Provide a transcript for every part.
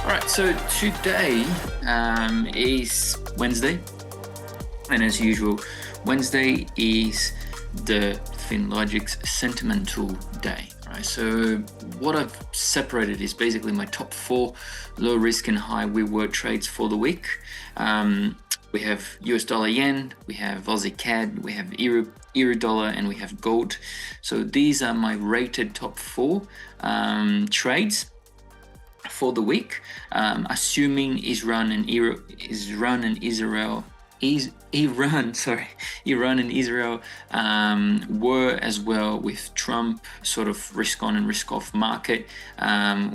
All right, so today is Wednesday, and as usual, Wednesday is the Finlogix sentimental day. Right, so what I've separated is basically my top 4 low risk and high reward trades for the week. We have US dollar yen, we have Aussie CAD, we have Euro dollar, and we have gold. So these are my rated top 4 trades for the week, assuming Iran and Israel were as well, with Trump sort of risk on and risk off market,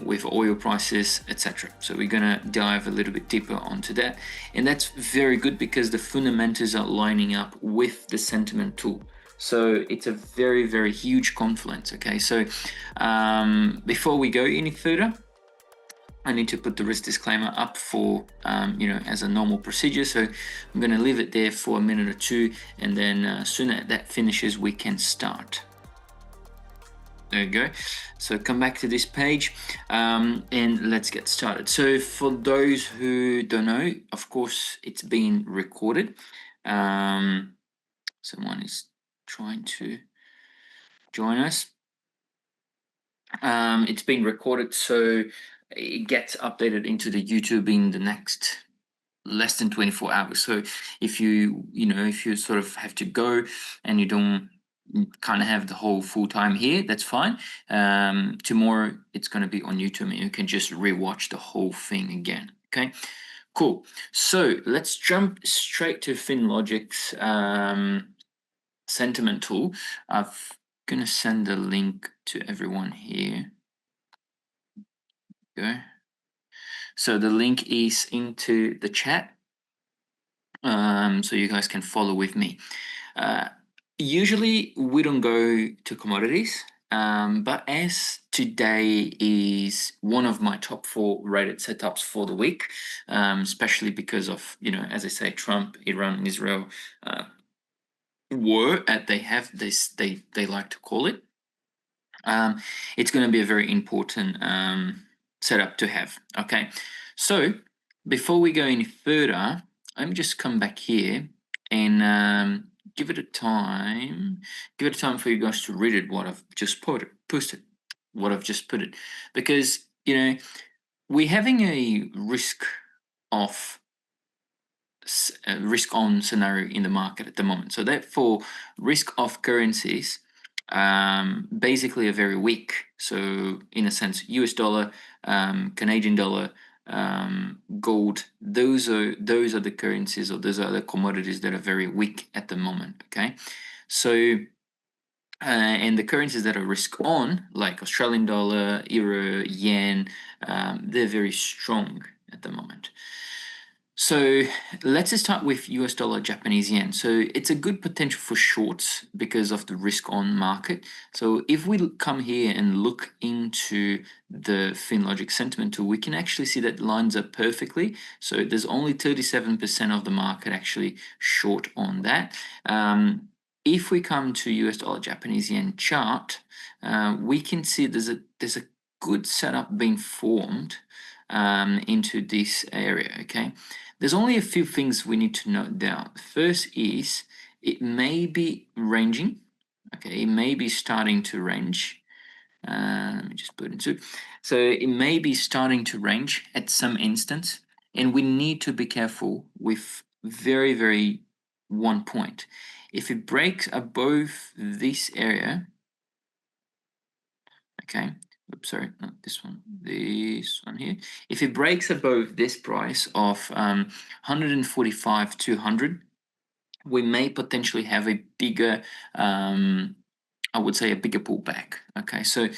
with oil prices, etc. So we're gonna dive a little bit deeper onto that, and that's very good because the fundamentals are lining up with the sentiment tool. So it's a very, very huge confluence. Okay, so before we go any further, I need to put the risk disclaimer up for, as a normal procedure. So I'm going to leave it there for a minute or two, and then as soon as that finishes, we can start. There you go. So come back to this page, and let's get started. So for those who don't know, of course, it's been recorded. Someone is trying to join us. It's been recorded, so it gets updated into the YouTube in the next less than 24 hours. So if you sort of have to go and you don't kind of have the whole full time here, that's fine. Tomorrow it's going to be on YouTube, and you can just rewatch the whole thing again. Okay, cool. So let's jump straight to Finlogix sentiment tool. I'm gonna send the link to everyone here. Go. So the link is into the chat, so you guys can follow with me. Usually we don't go to commodities, but as today is one of my top 4 rated setups for the week, especially because of, as I say, Trump, Iran, and Israel war, they like to call it. It's going to be a very important setup to have. Okay, so before we go any further, let me just come back here and give it a time for you guys to read it, what I've just posted, because we're having a risk on scenario in the market at the moment. So therefore, risk off currencies basically are very weak. So in a sense, US dollar, Canadian dollar, gold, those are the currencies, or those are the commodities that are very weak at the moment. Okay, so and the currencies that are risk on, like Australian dollar, euro, yen, they're very strong at the moment. So let's start with US dollar, Japanese yen. So it's a good potential for shorts because of the risk on market. So if we come here and look into the Finlogix sentiment tool, we can actually see that lines up perfectly. So there's only 37% of the market actually short on that. If we come to US dollar, Japanese yen chart, we can see there's a good setup being formed into this area. Okay, there's only a few things we need to note down. First is it may be ranging. Okay, it may be starting to range. Let me just put it into. So it may be starting to range at some instance, and we need to be careful with very, very one point. If it breaks above this area, okay, oops, sorry, not this one, this one here. If it breaks above this price of 145 200, we may potentially have a bigger, I would say, a bigger pullback. Okay, so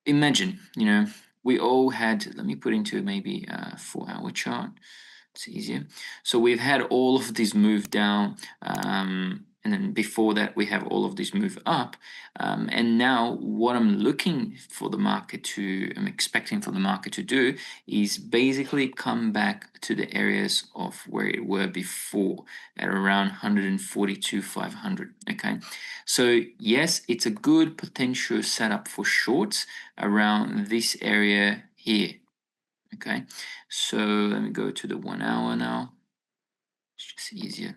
imagine, we all had, let me put into maybe a 4-hour chart. It's easier. So we've had all of these move down, and then before that we have all of these move up, and now what I'm expecting for the market to do is basically come back to the areas of where it were before at around 142,500. Okay, so yes, it's a good potential setup for shorts around this area here. Okay, so let me go to the 1 hour now. It's just easier.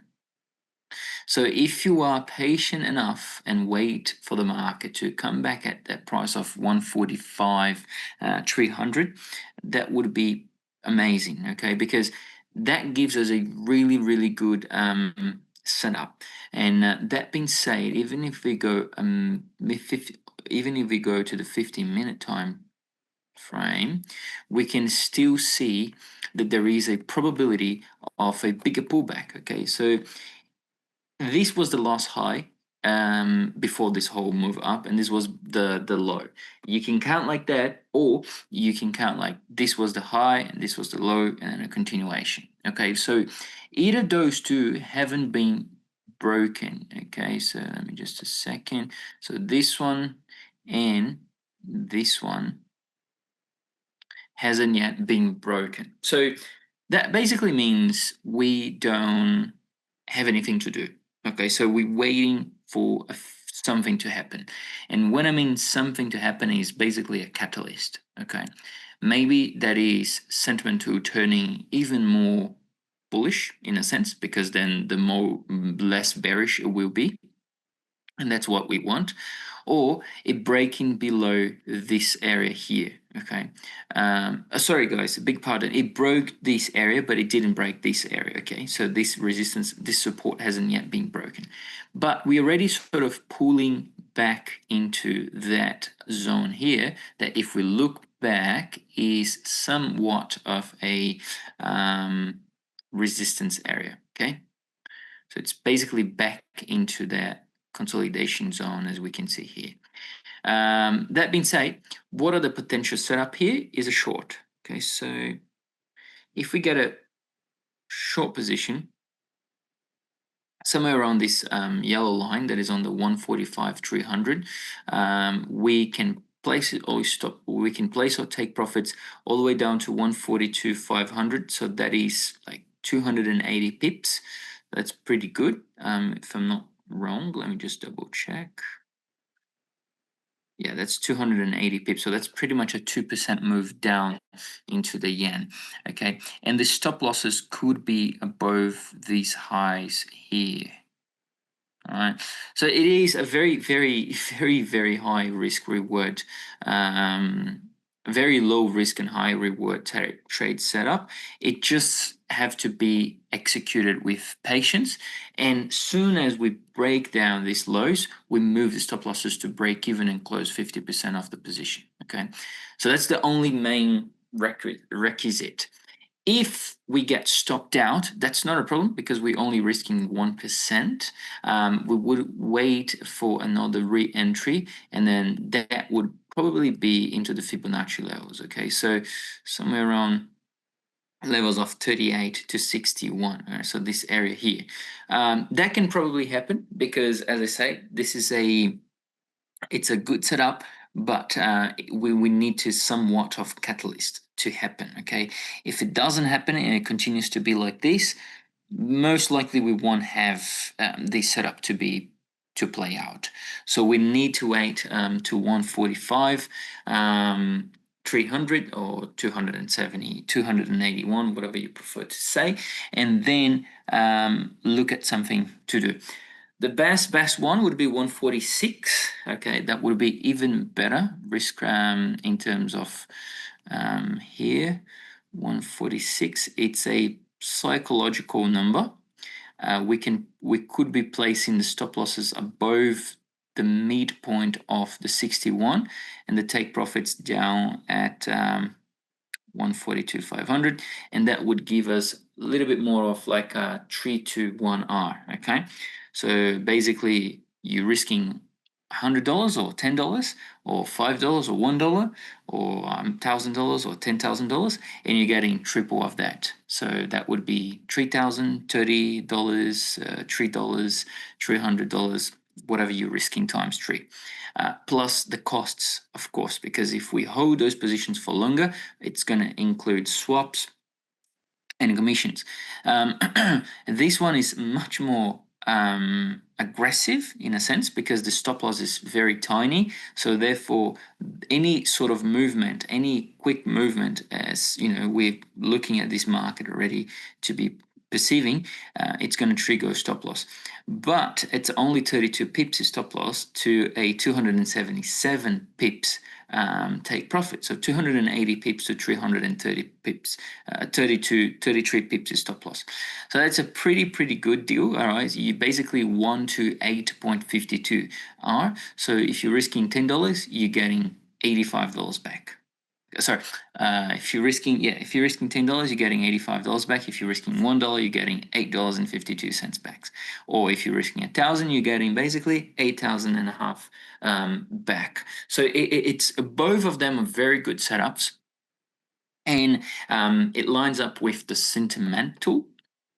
So if you are patient enough and wait for the market to come back at that price of 145, 300, that would be amazing, okay? Because that gives us a really, really good setup. And that being said, even if we go even if we go to the 15-minute time frame, we can still see that there is a probability of a bigger pullback. Okay, so this was the last high before this whole move up, and this was the low. You can count like that, or you can count like this was the high and this was the low, and then a continuation. Okay, so either those two haven't been broken. Okay, so let me just a second. So this one and this one hasn't yet been broken. So that basically means we don't have anything to do. Okay, so we're waiting for something to happen. And when I mean something to happen is basically a catalyst. Okay, maybe that is sentiment to turning even more bullish in a sense, because then the more less bearish it will be, and that's what we want, or it breaking below this area here. Okay, sorry guys, a big pardon, it broke this area but it didn't break this area. Okay, so this resistance, this support hasn't yet been broken, but we're already sort of pulling back into that zone here that, if we look back, is somewhat of a resistance area. Okay, so it's basically back into that consolidation zone, as we can see here. That being said, what are the potential setup here is a short. Okay, so if we get a short position somewhere around this yellow line that is on the 145 300, we can place it or stop. We can place or take profits all the way down to 142 500. So that is like 280 pips. That's pretty good. If I'm not wrong, let me just double check. Yeah, that's 280 pips. So that's pretty much a 2% move down into the yen. Okay, and the stop losses could be above these highs here. All right, so it is a very, very, very, very high risk reward, very low risk and high reward trade setup. It just have to be executed with patience, and soon as we break down these lows, we move the stop losses to break even and close 50% of the position. Okay, so that's the only main requisite. If we get stopped out, that's not a problem because we're only risking 1%. We would wait for another re-entry, and then that would probably be into the Fibonacci levels. Okay, so somewhere around levels of 38 to 61. So this area here, that can probably happen because, as I say, it's a good setup, but we need to somewhat of catalyst to happen. Okay, if it doesn't happen and it continues to be like this, most likely we won't have this setup to play out. So we need to wait to 145 300 or 270 281, whatever you prefer to say, and then look at something to do. The best one would be 146. Okay, that would be even better risk in terms of here 146. It's a psychological number. We could be placing the stop losses above the midpoint of the 61 and the take profits down at 142 500, and that would give us a little bit more of like a 3 to 1R. Okay, so basically you're risking $100 or $10 or $5 or $1 or $1,000 or $10,000, and you're getting triple of that. So that would be $3,000, $30, $3, $300, whatever you're risking times 3. Plus the costs, of course, because if we hold those positions for longer, it's going to include swaps and commissions. This one is much more aggressive in a sense because the stop loss is very tiny. So therefore, any sort of movement, any quick movement, as you know, we're looking at this market already to be perceiving, it's going to trigger a stop loss. But it's only 32 pips stop loss to a 277 pips take profit. So 280 pips to 330 pips, 33 pips is stop loss. So that's a pretty good deal. All right, you basically 1 to 8.52 R. So if you're risking $10, you're getting $85 back. Sorry, if you're risking $10, you're getting $85 back. If you're risking $1, you're getting $8.52 back. Or if you're risking 1,000, you're getting basically 8,000 and a half back. So it's both of them are very good setups, and it lines up with the sentimental.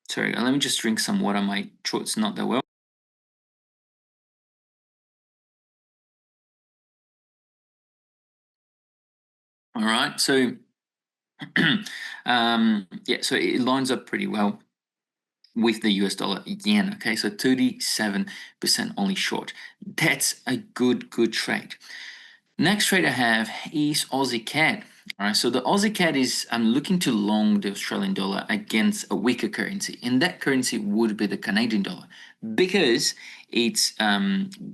Sorry, let me just drink some water. My throat's not that well. All right, so yeah, so it lines up pretty well with the US dollar yen. Okay, so 37% only short. That's a good trade. Next trade I have is Aussie CAD. All right, so the Aussie CAD is I'm looking to long the Australian dollar against a weaker currency, and that currency would be the Canadian dollar because it's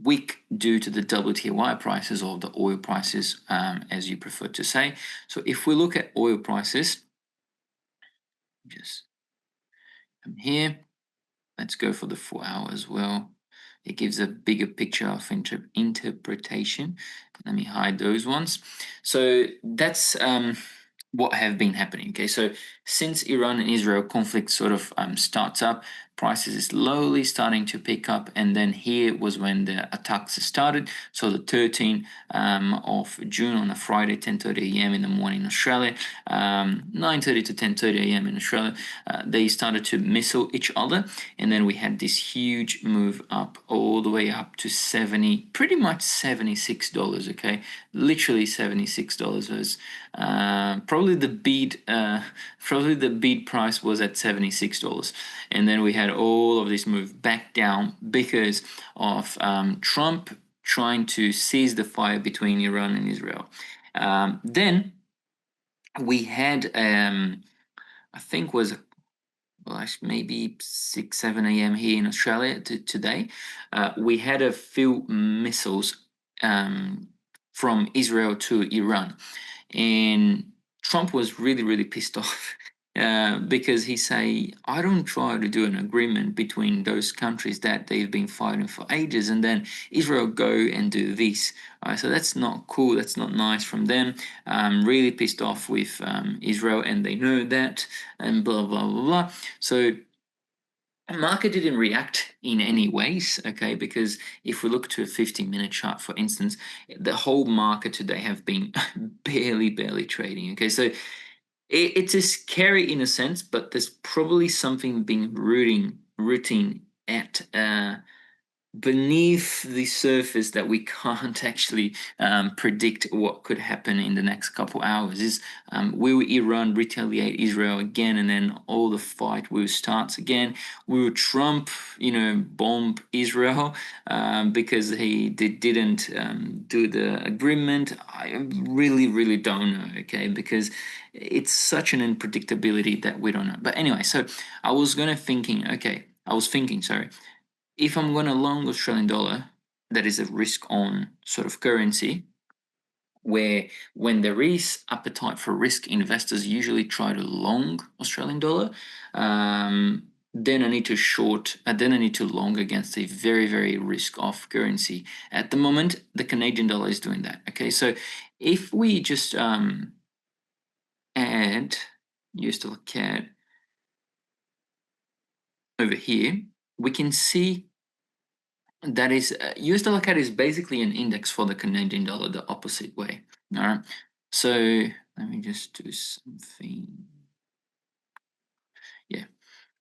weak due to the WTI prices or the oil prices, as you prefer to say. So if we look at oil prices, just come here. Let's go for the 4 hour as well. It gives a bigger picture of interpretation. Let me hide those ones. So that's what have been happening. Okay, so since Iran and Israel conflict sort of starts up, prices is slowly starting to pick up, and then here was when the attacks started. So the 13th of June on a Friday, 10:30 a.m. in the morning in Australia, 9:30 to 10:30 a.m. in Australia, they started to missile each other, and then we had this huge move up all the way up to 70, pretty much $76. Okay, literally $76 was probably the bid price was at $76, and then we had all of this move back down because of Trump trying to seize the fire between Iran and Israel. Then we had I think was maybe 6 7 a.m. here in Australia today. We had a few missiles from Israel to Iran, and Trump was really pissed off because he say, I don't try to do an agreement between those countries that they've been fighting for ages, and then Israel go and do this. So that's not cool. That's not nice from them. Really pissed off with Israel, and they know that, and blah blah blah blah. So market didn't react in any ways, okay, because if we look to a 15-minute chart, for instance, the whole market today have been barely trading, okay. So it's a scary in a sense, but there's probably something being rooting at beneath the surface that we can't actually predict what could happen in the next couple hours. Is will Iran retaliate Israel again, and then all the fight will start again? Will Trump, bomb Israel because they didn't do the agreement? I really don't know. Okay, because it's such an unpredictability that we don't know. But anyway, so I was thinking, sorry, if I'm going to long Australian dollar, that is a risk on sort of currency, where when there is appetite for risk, investors usually try to long Australian dollar. Then I need to short, then I need to long against a very risk off currency. At the moment, the Canadian dollar is doing that. Okay, so if we just add US dollar CAD over here, we can see that is US dollar CAD is basically an index for the Canadian dollar the opposite way. All right, so let me just do something. Yeah,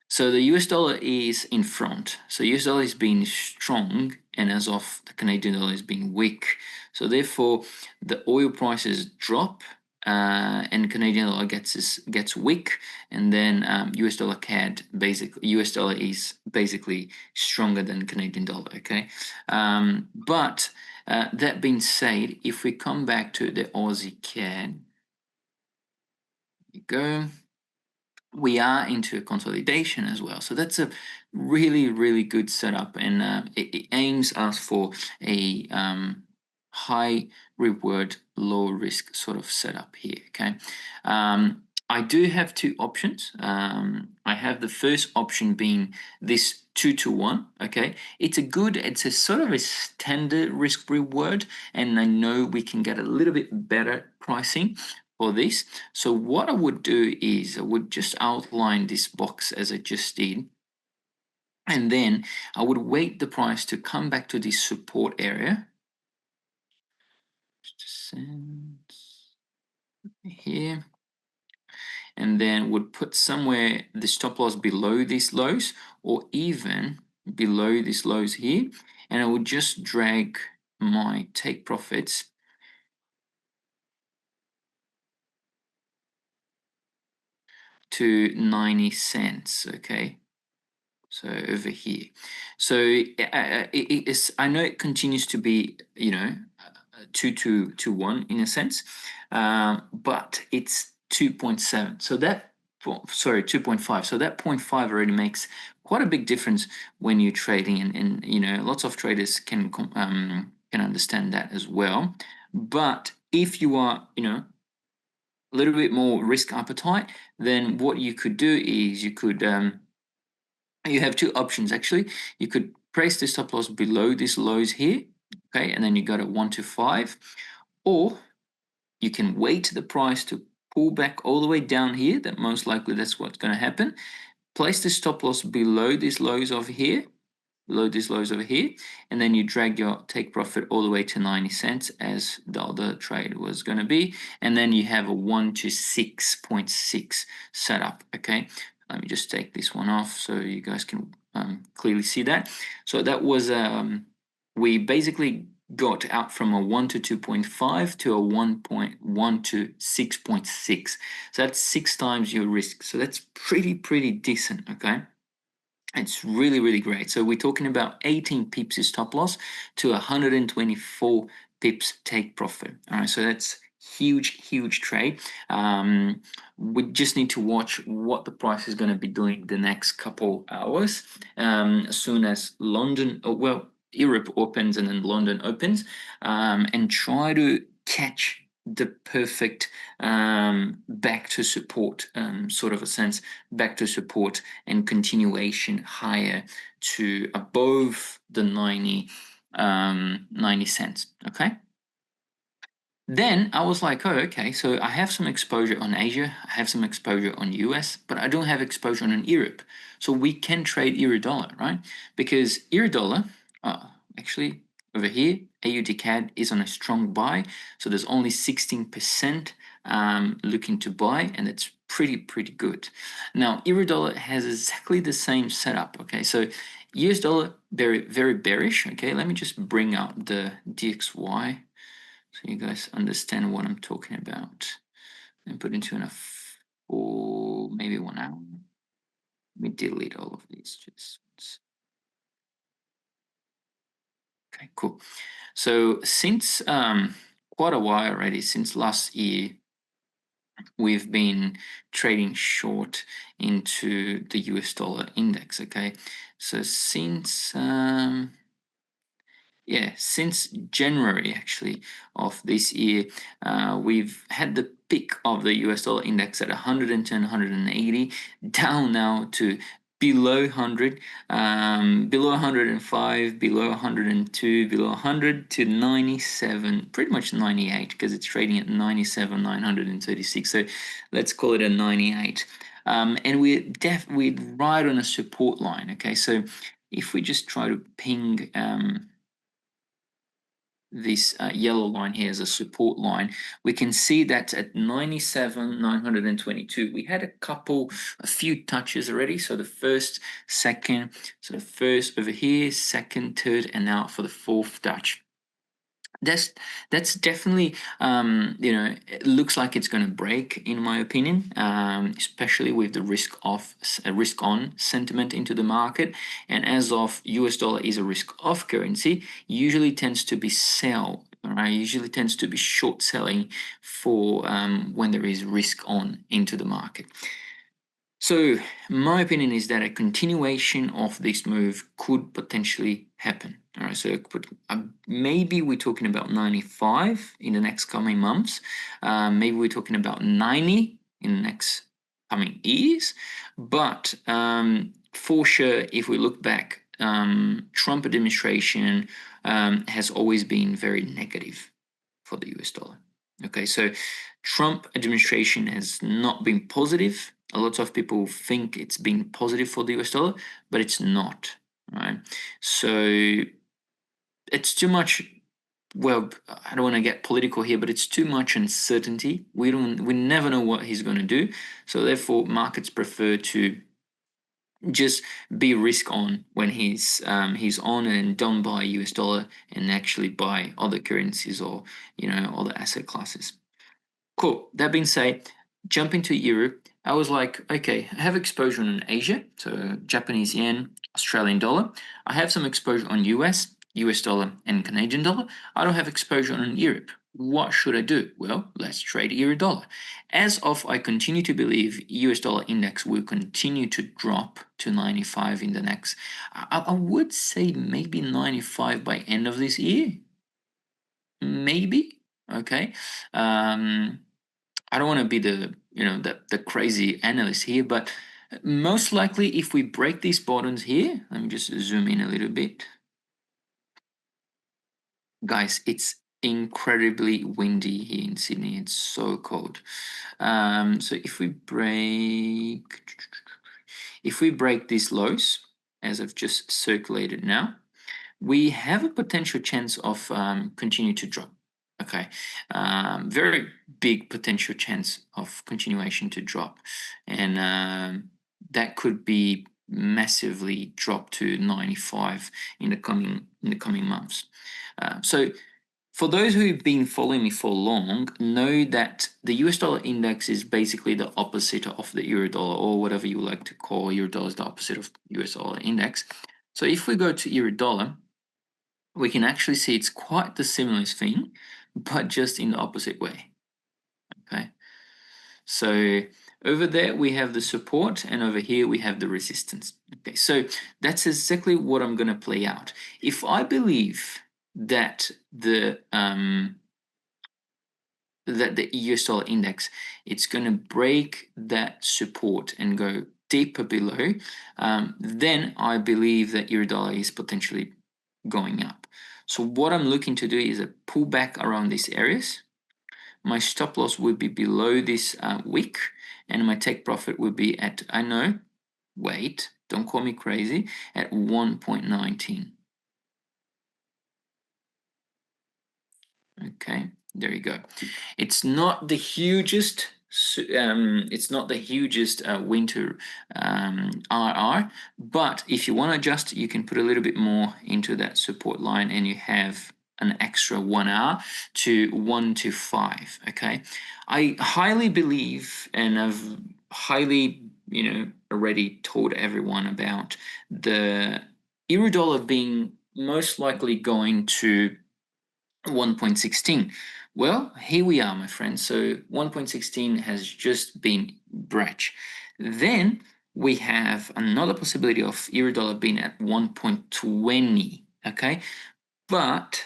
so the US dollar is in front, so US dollar is being strong, and as of the Canadian dollar is being weak. So therefore the oil prices drop, and Canadian dollar gets weak, and then US dollar CAD basically US dollar is basically stronger than Canadian dollar. Okay, but that being said, if we come back to the Aussie CAD, you go. We are into a consolidation as well, so that's a really good setup, and it aims us for a high reward, low risk sort of setup here. Okay, I do have two options. I have the first option being this 2-to-1. Okay, it's a sort of a standard risk reward, and I know we can get a little bit better pricing for this. So what I would do is I would just outline this box as I just did, and then I would wait the price to come back to this support area. Just here, and then would put somewhere the stop loss below these lows, or even below these lows here, and I would just drag my take profits to 90 cents. Okay, so over here. So I know it continues to be, 2-to-1 in a sense, but it's 2.7. So that, sorry, 2.5. So that 0.5 already makes quite a big difference when you're trading, and lots of traders can understand that as well. But if you are, a little bit more risk appetite, then what you could do is you have two options actually. You could place the stop loss below these lows here, okay, and then you got a 1 to 5, or you can wait the price to pull back all the way down here. That most likely that's what's going to happen. Place the stop loss below these lows over here, and then you drag your take profit all the way to 90 cents as the other trade was going to be, and then you have a 1 to 6.6 setup. Okay, let me just take this one off so you guys can clearly see that. So that was we basically got out from a 1 to 2.5 to a 1.1 to 6.6. So that's 6 times your risk. So that's pretty decent. Okay, it's really great. So we're talking about 18 pips is stop loss to 124 pips take profit. All right, so that's huge trade. We just need to watch what the price is going to be doing the next couple hours. As soon as Europe opens and then London opens, and try to catch the perfect back to support sort of a sense, back to support and continuation higher to above the 90 cents. Okay, then I was like, oh, okay, so I have some exposure on Asia, I have some exposure on US, but I don't have exposure on Europe. So we can trade euro dollar, right? Because euro dollar, actually over here, AUD CAD is on a strong buy. So there's only 16% looking to buy, and it's pretty good. Now, euro dollar has exactly the same setup. Okay, so US dollar, very bearish. Okay, let me just bring out the DXY so you guys understand what I'm talking about, and put into for maybe 1 hour. Let me delete all of these. Okay, cool. So since quite a while already, since last year, we've been trading short into the US dollar index. Okay, so since since January actually of this year, we've had the peak of the US dollar index at 110, 180, down now to below 100, below 105, below 102, below 100 to 97, pretty much 98, because it's trading at 97, 936. So let's call it a 98. And we're right on a support line. Okay, so if we just try to ping this yellow line here as a support line, we can see that at 97, 922, we had a few touches already. So the first, second, so the first over here, second, third, and now for the fourth touch. That's definitely it looks like it's going to break, in my opinion, especially with the risk on sentiment into the market. And as of US dollar is a risk off currency, usually tends to be sell. Right, usually tends to be short selling for when there is risk on into the market. So my opinion is that a continuation of this move could potentially happen. All right, so maybe we're talking about 95 in the next coming months. Maybe we're talking about 90 in the next coming years. But for sure, if we look back, Trump administration has always been very negative for the US dollar. Okay, so Trump administration has not been positive. A lot of people think it's been positive for the US dollar, but it's not. Right, so it's too much. Well, I don't want to get political here, but it's too much uncertainty. We never know what he's going to do. So therefore, markets prefer to just be risk on when he's on, and don't buy US dollar and actually buy other currencies or other asset classes. Cool. That being said, jump into Europe. I was like, okay, I have exposure on Asia, so Japanese yen, Australian dollar. I have some exposure on US dollar, and Canadian dollar. I don't have exposure on Europe. What should I do? Well, let's trade euro dollar. As of, I continue to believe US dollar index will continue to drop to 95 in the next, I would say maybe 95 by end of this year. Maybe. Okay. I don't want to be the crazy analyst here, but most likely if we break these bottoms here, let me just zoom in a little bit. Guys, it's incredibly windy here in Sydney. It's so cold. So if we break these lows, as I've just circulated now, we have a potential chance of continue to drop. Okay, very big potential chance of continuation to drop, and that could be massively drop to 95 in the coming months. So for those who've been following me for long, know that the US dollar index is basically the opposite of the euro dollar, or whatever you like to call euro dollar is the opposite of US dollar index. So if we go to euro dollar, we can actually see it's quite the similar thing, but just in the opposite way. Okay, so over there we have the support, and over here we have the resistance. Okay, so that's exactly what I'm going to play out. If I believe that the US dollar index, it's going to break that support and go deeper below, then I believe that euro dollar is potentially going up. So what I'm looking to do is a pullback around these areas. My stop loss would be below this wick, and my take profit would be at, I know, wait, don't call me crazy, at 1.19. Okay, there you go. It's not the hugest. It's not the hugest winter RR, but if you want to adjust, you can put a little bit more into that support line, and you have an extra 1 hour to 1 to 5. Okay, I highly believe, and I've highly already told everyone about the euro dollar being most likely going to 1.16. Well, here we are, my friends. So 1.16 has just been breached. Then we have another possibility of euro dollar being at 1.20. Okay, but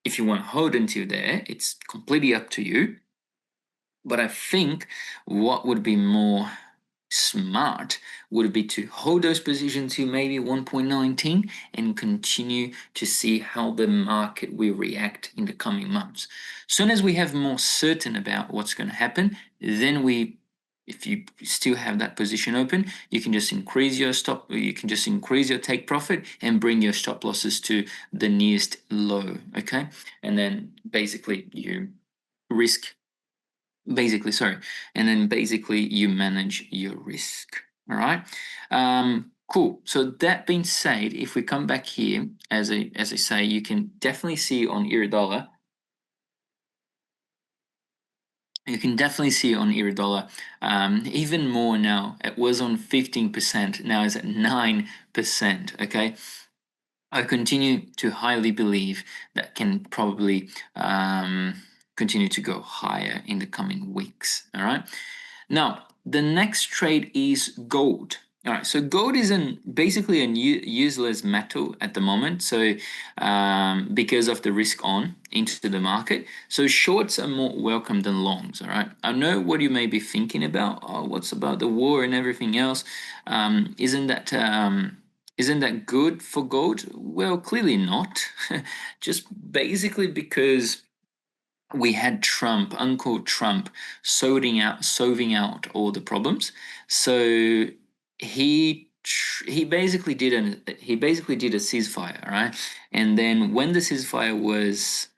if you want to hold until there, it's completely up to you. But I think what would be more smart would be to hold those positions to maybe 1.19 and continue to see how the market will react in the coming months. Soon as we have more certain about what's going to happen, then if you still have that position open, you can just increase your stop, you can just increase your take profit and bring your stop losses to the nearest low. Okay, and then basically you risk and then basically you manage your risk. All right, Cool. So that being said, if we come back here, as I say, you can definitely see on Iridollar. You can definitely see on Iridollar, even more now. It was on 15%, now it's at 9%. Okay. I continue to highly believe that can probably continue to go higher in the coming weeks. All right. Now, the next trade is gold. All right, so gold is basically a useless metal at the moment. So, because of the risk on into the market, so shorts are more welcome than longs. All right, I know what you may be thinking about. Oh, what's about the war and everything else? Isn't that good for gold? Well, clearly not. Just basically because we had Trump, Uncle Trump, solving out all the problems. So he basically did a ceasefire, right? And then when the ceasefire was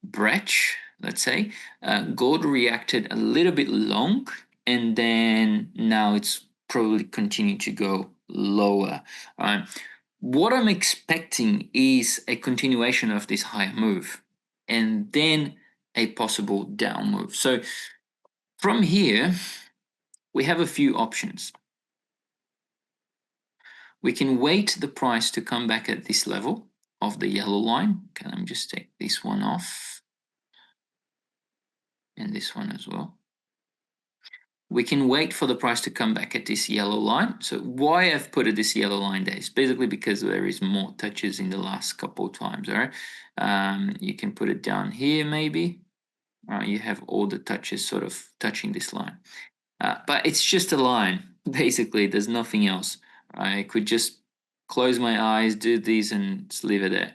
breach, let's say, gold reacted a little bit long, and then now it's probably continuing to go lower. Right? What I'm expecting is a continuation of this higher move, and then a possible down move. So from here, we have a few options. We can wait the price to come back at this level of the yellow line. Okay, let me just take this one off and this one as well. We can wait for the price to come back at this yellow line. So why I've put it this yellow line there is basically because there is more touches in the last couple of times. All right, you can put it down here maybe. You have all the touches sort of touching this line. But it's just a line, basically. There's nothing else. I could just close my eyes, do these, and just leave it there.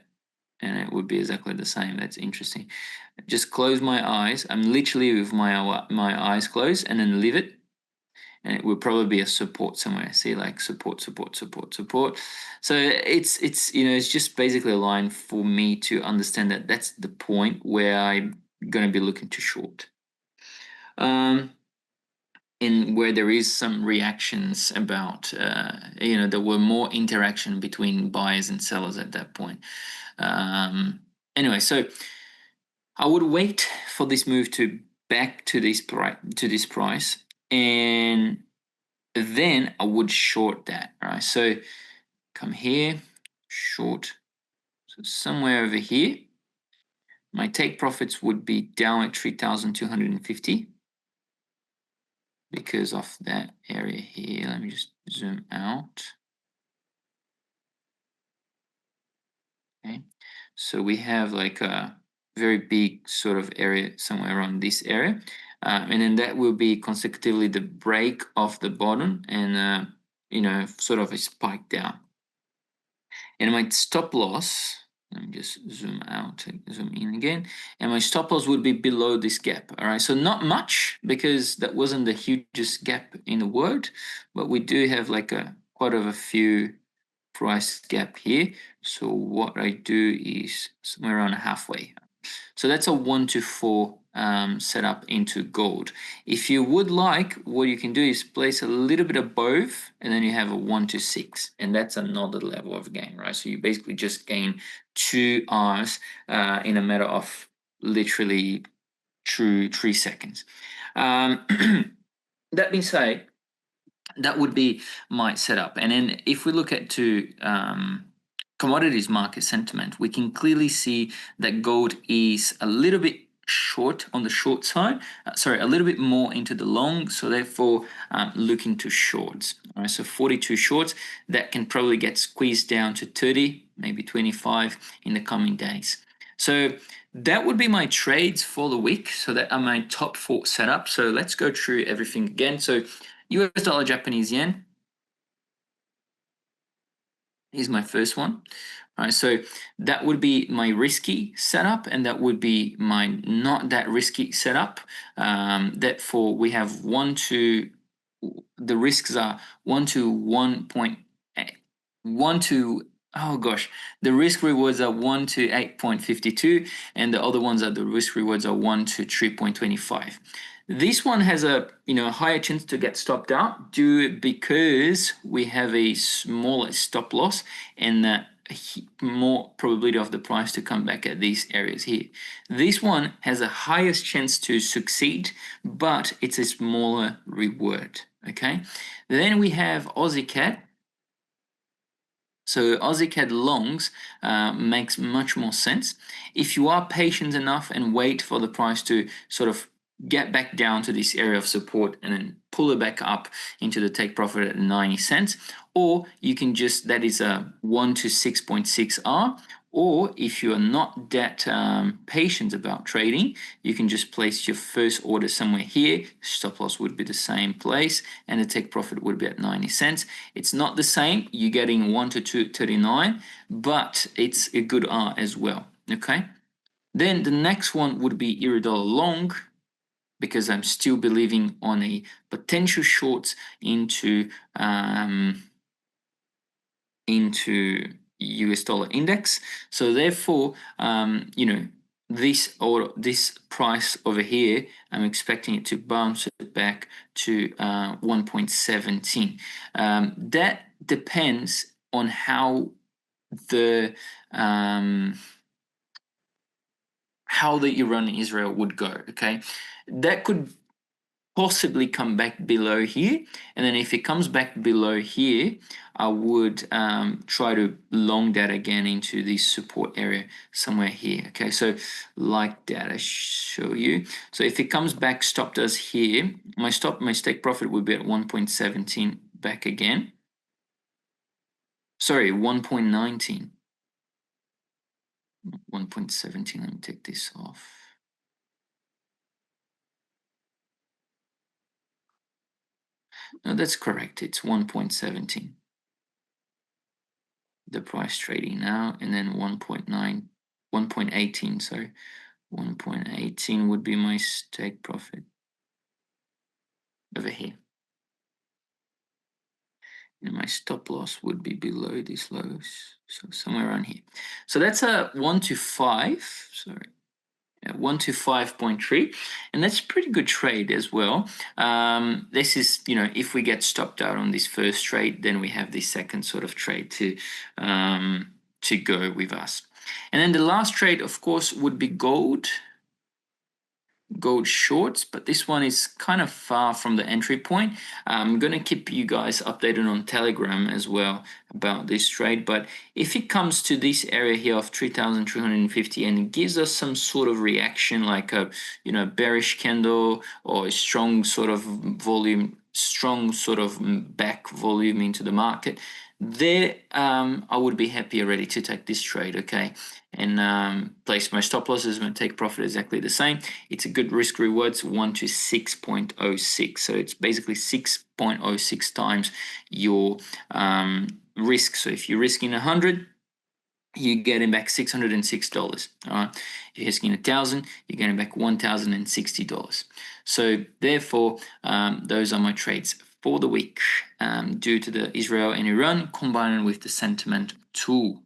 And it would be exactly the same. That's interesting. Just close my eyes. I'm literally with my eyes closed, and then leave it. And it would probably be a support somewhere. See, like support, support, support, support. So it's just basically a line for me to understand that that's the point where I'm going to be looking to short. In where there is some reactions about, there were more interaction between buyers and sellers at that point. Anyway, so I would wait for this move to back to this price, and then I would short that. Right, so come here, short, so somewhere over here. My take profits would be down at 3,250. Because of that area here. Let me just zoom out. Okay, so we have like a very big sort of area somewhere around this area, and then that will be consecutively the break of the bottom and sort of a spike down. And my stop loss, let me just zoom out and zoom in again. And my stop loss would be below this gap. All right. So not much because that wasn't the hugest gap in the world, but we do have like quite of a few price gap here. So what I do is somewhere around halfway. So that's a 1 to 4 setup into gold. If you would like, what you can do is place a little bit above, and then you have a 1 to 6, and that's another level of gain, right? So you basically just gain 2 hours in a matter of literally 3 seconds. That being said, that would be my setup. And then if we look at commodities market sentiment, we can clearly see that gold is a little bit short on the short side, a little bit more into the long, so therefore looking to shorts. All right, so 42 shorts, that can probably get squeezed down to 30, maybe 25 in the coming days. So that would be my trades for the week. So that are my top 4 setups. So let's go through everything again. So US dollar, Japanese yen is my first one. All right, so that would be my risky setup, and that would be my not that risky setup. Therefore, we have the risks are 1 to 1 to, oh gosh, the risk rewards are 1 to 8.52, and the other ones are the risk rewards are 1 to 3.25. This one has a higher chance to get stopped out because we have a smaller stop loss and more probability of the price to come back at these areas here. This one has a highest chance to succeed, but it's a smaller reward. Okay, then we have Aussie CAD. So Aussie CAD longs makes much more sense. If you are patient enough and wait for the price to sort of get back down to this area of support and then pull it back up into the take profit at 90 cents, or you can just, that is a 1 to 6.6 R, or if you are not that patient about trading, you can just place your first order somewhere here. Stop loss would be the same place and the take profit would be at 90 cents. It's not the same, you're getting 1 to 239, but it's a good R as well. Okay, then the next one would be Eurodollar long, because I'm still believing on a potential short into US dollar index. So therefore, this price over here, I'm expecting it to bounce it back to 1.17. That depends on how the Iran-Israel would go. Okay, that could possibly come back below here, and then if it comes back below here, I would try to long that again into this support area somewhere here. Okay, so like that I show you. So if it comes back, stopped us here, my take profit would be at 1.17 back again. Sorry, 1.19. 1.17. Let me take this off. No, that's correct. It's 1.17. The price trading now, and then 1.18, sorry. 1.18 would be my take profit over here. And my stop loss would be below these lows, so somewhere around here. So that's a 1 to 5, sorry. 1 to 5.3, and that's a pretty good trade as well. This is, if we get stopped out on this first trade, then we have this second sort of trade to go with us. And then the last trade, of course, would be gold shorts, but this one is kind of far from the entry point. I'm going to keep you guys updated on Telegram as well about this trade, but if it comes to this area here of 3,350 and it gives us some sort of reaction like a bearish candle or a strong sort of back volume into the market, there I would be happy already to take this trade. Okay, and place my stop losses and take profit exactly the same. It's a good risk reward. It's 1 to 6.06, so it's basically 6.06 times your risk. So if you're risking 100, you're getting back $606. All right, if you're risking 1,000, you're getting back $1,060. So therefore, those are my trades for the week, due to the Israel and Iran combining with the sentiment tool.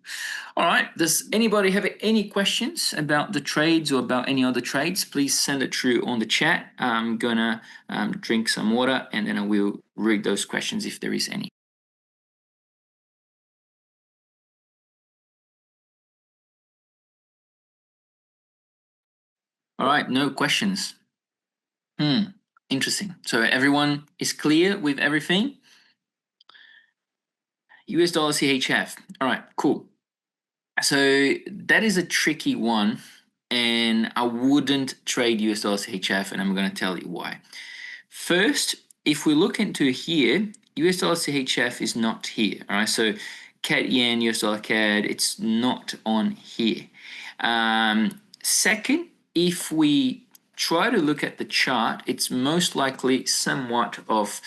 All right, does anybody have any questions about the trades or about any other trades? Please send it through on the chat. I'm gonna drink some water and then I will read those questions if there is any. All right, no questions. Interesting. So everyone is clear with everything? US dollar CHF. All right, cool. So that is a tricky one, and I wouldn't trade US dollar CHF, and I'm going to tell you why. First, if we look into here, US dollar CHF is not here. All right, so CAD yen, US dollar CAD, it's not on here. Second, if we try to look at the chart, it's most likely somewhat of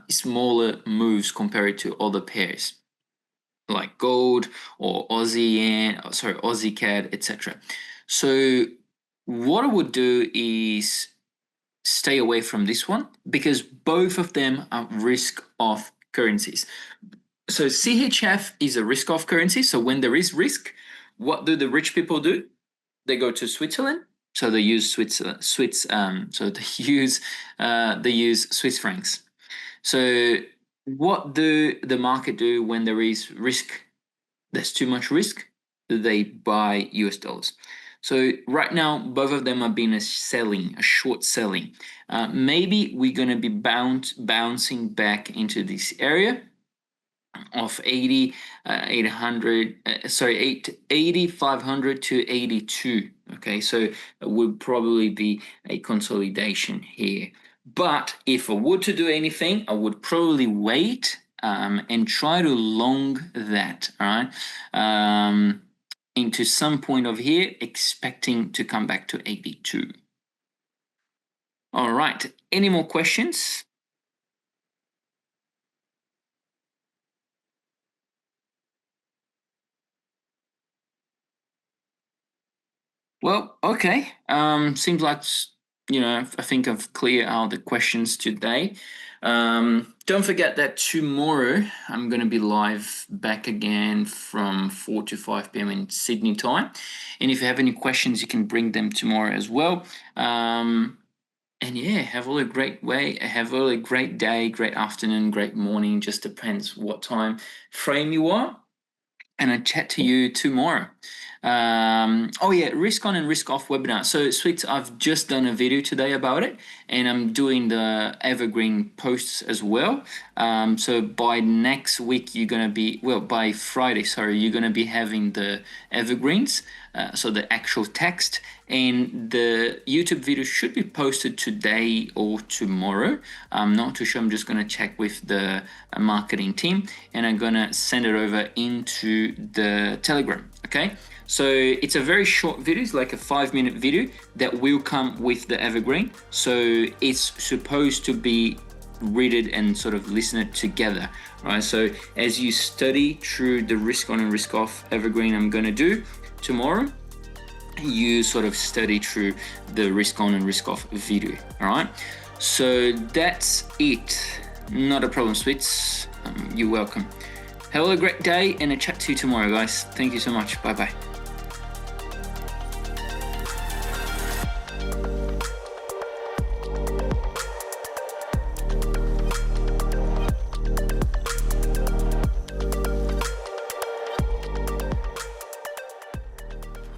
smaller moves compared to other pairs like gold or Aussie yen, Aussie CAD, etc. So what I would do is stay away from this one because both of them are risk-off currencies. So CHF is a risk-off currency. So when there is risk, what do the rich people do? They go to Switzerland So they use they use Swiss francs. So what do the market do when there is risk? There's too much risk. They buy US dollars. So right now, both of them have been a short selling. Maybe we're going to be bouncing back into this area of 8,500 to 82. Okay, so it would probably be a consolidation here. But if I were to do anything, I would probably wait and try to long that, all right, into some point of here, expecting to come back to 82. All right, any more questions? Well, okay. Seems like, I think I've cleared out the questions today. Don't forget that tomorrow I'm going to be live back again from 4 to 5 p.m. in Sydney time. And if you have any questions, you can bring them tomorrow as well. And yeah, have a great day, great afternoon, great morning. Just depends what time frame you are. And I chat to you tomorrow. Oh yeah, risk on and risk off webinar. So sweets, I've just done a video today about it, and I'm doing the evergreen posts as well. So by next week, by Friday, sorry, you're gonna be having the evergreens. So the actual text, and the YouTube video should be posted today or tomorrow. I'm not too sure. I'm just gonna check with the marketing team, and I'm gonna send it over into the Telegram. Okay. So it's a very short video. It's like a 5-minute video that will come with the evergreen. So it's supposed to be read it and sort of listen it together, right? So as you study through the risk on and risk off evergreen I'm going to do tomorrow, you sort of study through the risk on and risk off video, all right? So that's it. Not a problem, sweets. You're welcome. Have a great day, and I'll chat to you tomorrow, guys. Thank you so much. Bye-bye.